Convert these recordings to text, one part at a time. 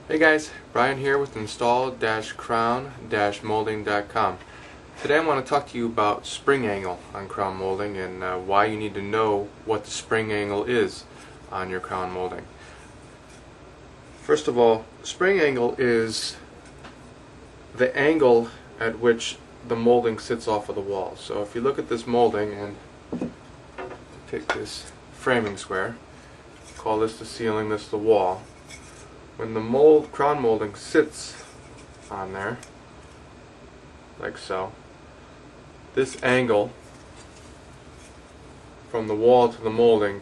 Hey guys, Brian here with install-crown-molding.com. Today I want to talk to you about spring angle on crown molding and why you need to know what the spring angle is on your crown molding. First of all, spring angle is the angle at which the molding sits off of the wall. So if you look at this molding and take this framing square, call this the ceiling, this the wall. When the crown molding sits on there, like so, this angle from the wall to the molding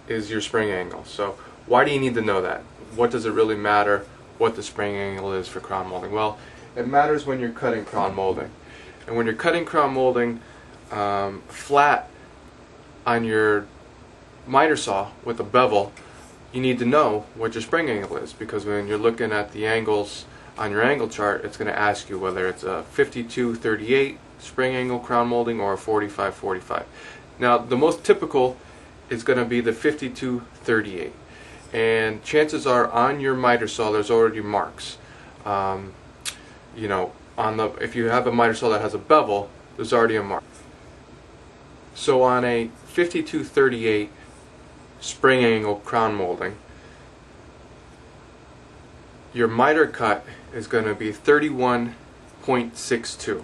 is your spring angle. So why do you need to know that? What does it really matter what the spring angle is for crown molding? Well, it matters when you're cutting crown molding. And when you're cutting crown molding flat on your miter saw with a bevel, you need to know what your spring angle is, because when you're looking at the angles on your angle chart, it's going to ask you whether it's a 52-38 spring angle crown molding or a 45-45. Now, the most typical is going to be the 52-38, and chances are on your miter saw there's already marks. You know, if you have a miter saw that has a bevel, there's already a mark. So on a 52-38 spring angle crown molding, your miter cut is going to be 31.62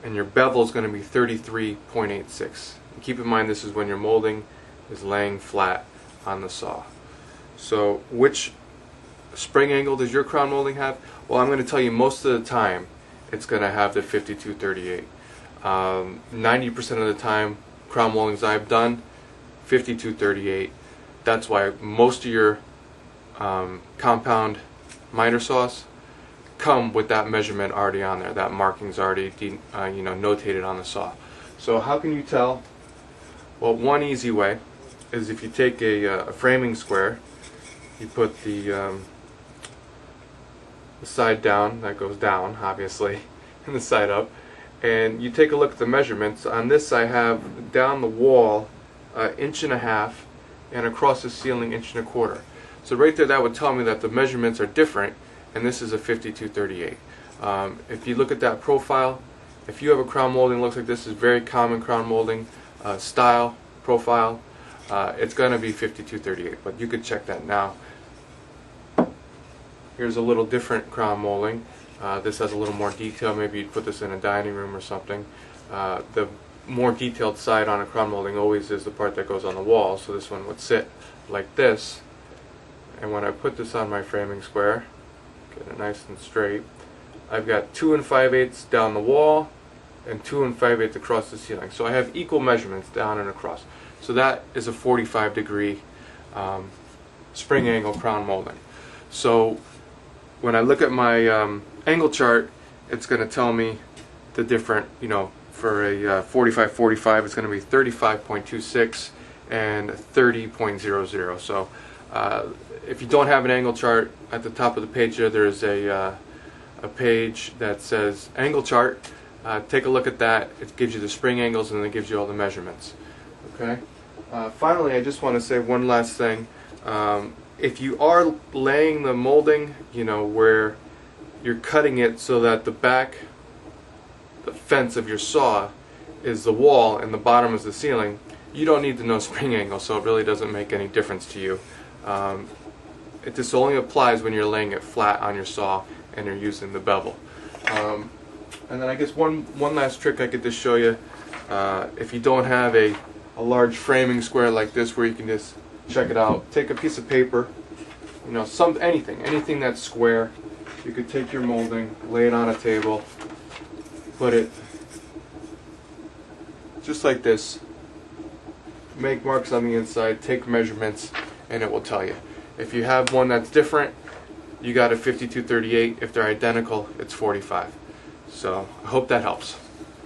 and your bevel is going to be 33.86. And keep in mind, this is when your molding is laying flat on the saw. So which spring angle does your crown molding have? Well, I'm going to tell you, most of the time it's going to have the 52-38. 90% of the time crown moldings I've done 52-38. That's why most of your compound miter saws come with that measurement already on there. That marking's already notated on the saw. So how can you tell? Well, one easy way is if you take a framing square, you put the side down, that goes down obviously, and the side up, and you take a look at the measurements. On this I have down the wall 1.5 inches and across the ceiling 1.25 inches. So right there, that would tell me that the measurements are different, and this is a 52-38. If you look at that profile, if you have a crown molding that looks like this, is very common crown molding style profile, it's going to be 52-38, but you could check that now. Here's a little different crown molding. This has a little more detail. Maybe you'd put this in a dining room or something. The more detailed side on a crown molding always is the part that goes on the wall, so this one would sit like this, and when I put this on my framing square, get it nice and straight, I've got 2 5/8 down the wall and 2 5/8 across the ceiling. So I have equal measurements down and across. So that is a 45-degree spring angle crown molding. So when I look at my angle chart, it's going to tell me the different, for a 45-45 it's going to be 35.26 and 30.00. So if you don't have an angle chart, at the top of the page there's a page that says angle chart. Take a look at that. It gives you the spring angles and then it gives you all the measurements. Okay. Finally, I just want to say one last thing. If you are laying the molding, where you're cutting it so that the fence of your saw is the wall and the bottom is the ceiling, you don't need to know spring angle, so it really doesn't make any difference to you. This only applies when you're laying it flat on your saw and you're using the bevel. And then I guess one last trick I could just show you. If you don't have a large framing square like this where you can just check it out, take a piece of paper, anything that's square. You could take your molding, lay it on a table, put it just like this, make marks on the inside, take measurements, and it will tell you. If you have one that's different, you got a 52-38. If they're identical, it's 45. So I hope that helps.